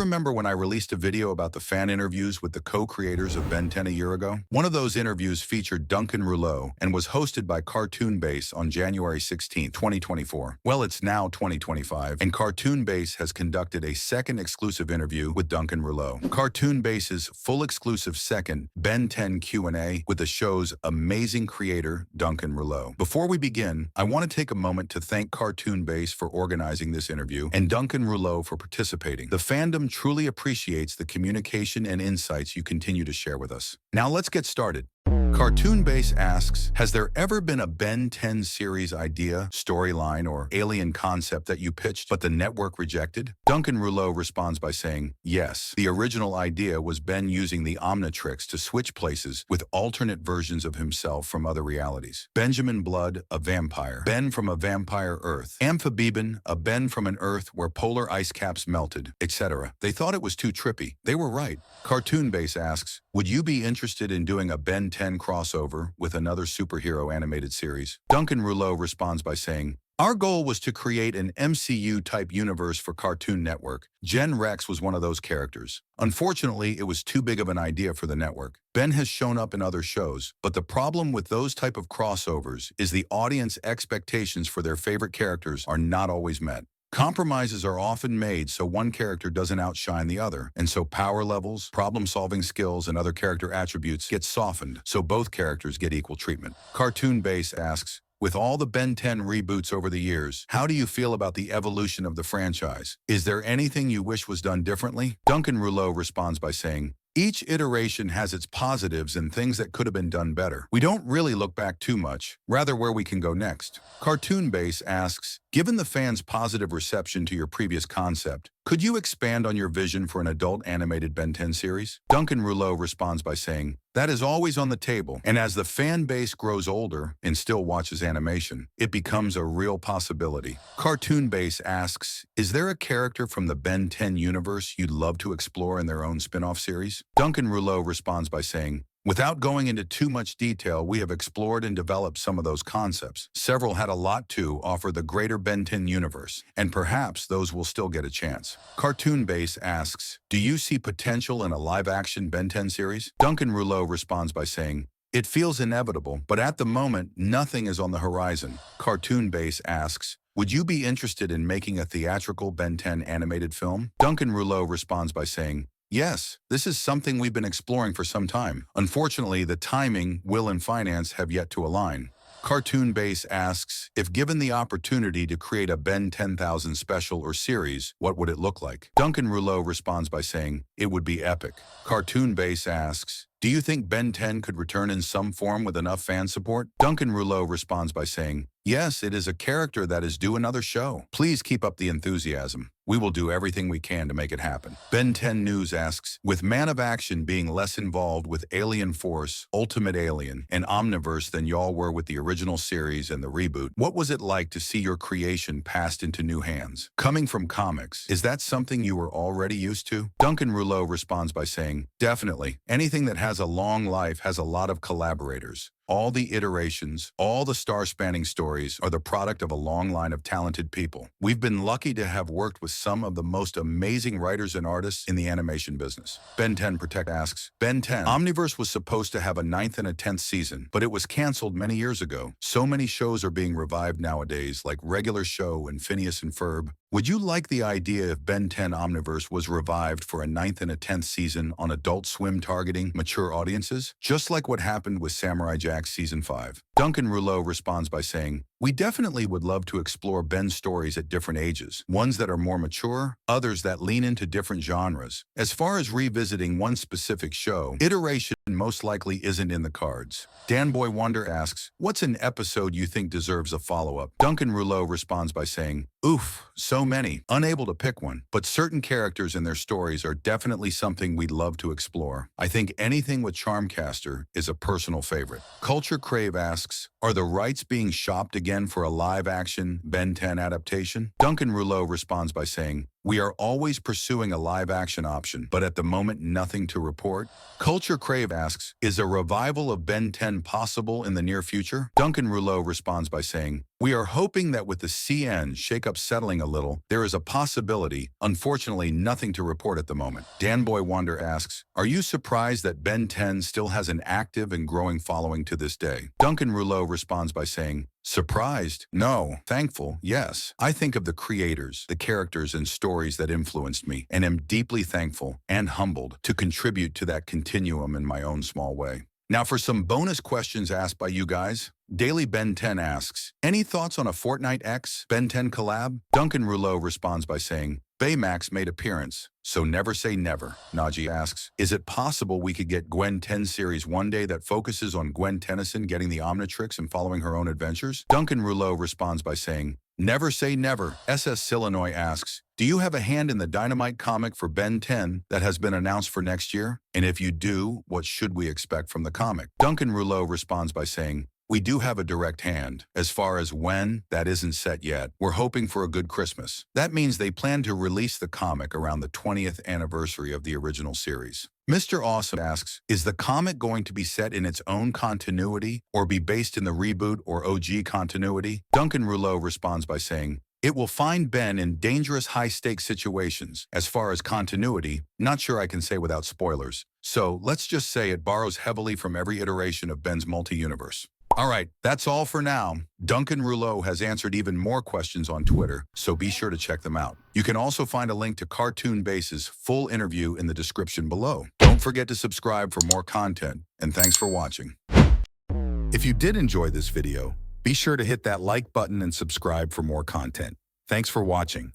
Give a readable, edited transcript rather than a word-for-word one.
remember when I released a video about the fan interviews with the co-creators of Ben 10 a year ago? One of those interviews featured Duncan Rouleau and was hosted by Cartoon Base on January 16, 2024. Well, it's now 2025, and Cartoon Base has conducted a second exclusive interview with Duncan Rouleau. Cartoon Base's full exclusive second Ben 10 Q&A with the show's amazing creator, Duncan Rouleau. Before we begin, I want to take a moment to thank Cartoon Base for organizing this interview and Duncan Rouleau for participating. The fandom truly appreciates the communication and insights you continue to share with us. Now let's get started. Cartoon Base asks, has there ever been a Ben 10 series idea, storyline, or alien concept that you pitched but the network rejected? Duncan Rouleau responds by saying, yes. The original idea was Ben using the Omnitrix to switch places with alternate versions of himself from other realities. Benjamin Blood, a vampire. Ben from a vampire Earth. Amphibian, a Ben from an Earth where polar ice caps melted, etc. They thought it was too trippy. They were right. Cartoon Base asks, would you be interested in doing a Ben 10 crossover with another superhero animated series? Duncan Rouleau responds by saying, our goal was to create an MCU-type universe for Cartoon Network. Gen Rex was one of those characters. Unfortunately, it was too big of an idea for the network. Ben has shown up in other shows, but the problem with those type of crossovers is the audience expectations for their favorite characters are not always met. Compromises are often made so one character doesn't outshine the other, and so power levels, problem-solving skills, and other character attributes get softened so both characters get equal treatment. Cartoon Base asks, with all the Ben 10 reboots over the years, how do you feel about the evolution of the franchise? Is there anything you wish was done differently? Duncan Rouleau responds by saying, each iteration has its positives and things that could have been done better. We don't really look back too much, rather where we can go next. Cartoon Base asks, given the fans' positive reception to your previous concept, could you expand on your vision for an adult animated Ben 10 series? Duncan Rouleau responds by saying, that is always on the table, and as the fan base grows older and still watches animation, it becomes a real possibility. Cartoon Base asks, is there a character from the Ben 10 universe you'd love to explore in their own spin-off series? Duncan Rouleau responds by saying, without going into too much detail, we have explored and developed some of those concepts. Several had a lot to offer the greater Ben 10 universe, and perhaps those will still get a chance. Cartoon Base asks, do you see potential in a live-action Ben 10 series? Duncan Rouleau responds by saying, it feels inevitable, but at the moment, nothing is on the horizon. Cartoon Base asks, would you be interested in making a theatrical Ben 10 animated film? Duncan Rouleau responds by saying, yes, this is something we've been exploring for some time. Unfortunately, the timing, will, and finance have yet to align. Cartoon Base asks, if given the opportunity to create a Ben 10,000 special or series, what would it look like? Duncan Rouleau responds by saying, it would be epic. Cartoon Base asks, do you think Ben 10 could return in some form with enough fan support? Duncan Rouleau responds by saying, yes, it is a character that is due another show. Please keep up the enthusiasm. We will do everything we can to make it happen. Ben 10 News asks, with Man of Action being less involved with Alien Force, Ultimate Alien, and Omniverse than y'all were with the original series and the reboot, what was it like to see your creation passed into new hands? Coming from comics, is that something you were already used to? Duncan Rouleau responds by saying, definitely. Anything that has a long life has a lot of collaborators. All the iterations, all the star-spanning stories are the product of a long line of talented people. We've been lucky to have worked with some of the most amazing writers and artists in the animation business. Ben 10 Protect asks, Ben 10, Omniverse was supposed to have a 9th and a 10th season, but it was canceled many years ago. So many shows are being revived nowadays, like Regular Show and Phineas and Ferb. Would you like the idea if Ben 10 Omniverse was revived for a 9th and a 10th season on Adult Swim targeting mature audiences? Just like what happened with Samurai Jack Season 5. Duncan Rouleau responds by saying, we definitely would love to explore Ben's stories at different ages, ones that are more mature, others that lean into different genres. As far as revisiting one specific show, iteration most likely isn't in the cards. Danboy Wonder asks, what's an episode you think deserves a follow-up? Duncan Rouleau responds by saying, oof, so many. Unable to pick one, but certain characters and their stories are definitely something we'd love to explore. I think anything with Charmcaster is a personal favorite. Culture Crave asks, are the rights being shopped again for a live-action Ben 10 adaptation? Duncan Rouleau responds by saying, We are always pursuing a live-action option, but at the moment, nothing to report. Culture Crave asks, is a revival of Ben 10 possible in the near future? Duncan Rouleau responds by saying, we are hoping that with the CN shakeup settling a little, there is a possibility. Unfortunately, nothing to report at the moment. Danboy Wander asks, are you surprised that Ben 10 still has an active and growing following to this day? Duncan Rouleau responds by saying, surprised? No. Thankful? Yes. I think of the creators, the characters and stories that influenced me, and am deeply thankful and humbled to contribute to that continuum in my own small way. Now for some bonus questions asked by you guys. Daily Ben 10 asks, any thoughts on a Fortnite X Ben 10 collab? Duncan Rouleau responds by saying, Baymax made appearance, so never say never. Najee asks, is it possible we could get Gwen 10 series one day that focuses on Gwen Tennyson getting the Omnitrix and following her own adventures? Duncan Rouleau responds by saying, never say never. SS Silinoy asks, do you have a hand in the Dynamite comic for Ben 10 that has been announced for next year? And if you do, what should we expect from the comic? Duncan Rouleau responds by saying, we do have a direct hand. As far as when, that isn't set yet. We're hoping for a good Christmas. That means they plan to release the comic around the 20th anniversary of the original series. Mr. Awesome asks, is the comic going to be set in its own continuity or be based in the reboot or OG continuity? Duncan Rouleau responds by saying, it will find Ben in dangerous high-stakes situations. As far as continuity, not sure I can say without spoilers. So let's just say it borrows heavily from every iteration of Ben's multi-universe. All right, that's all for now. Duncan Rouleau has answered even more questions on Twitter, so be sure to check them out. You can also find a link to Cartoon Base's full interview in the description below. Don't forget to subscribe for more content, and thanks for watching. If you did enjoy this video, be sure to hit that like button and subscribe for more content. Thanks for watching.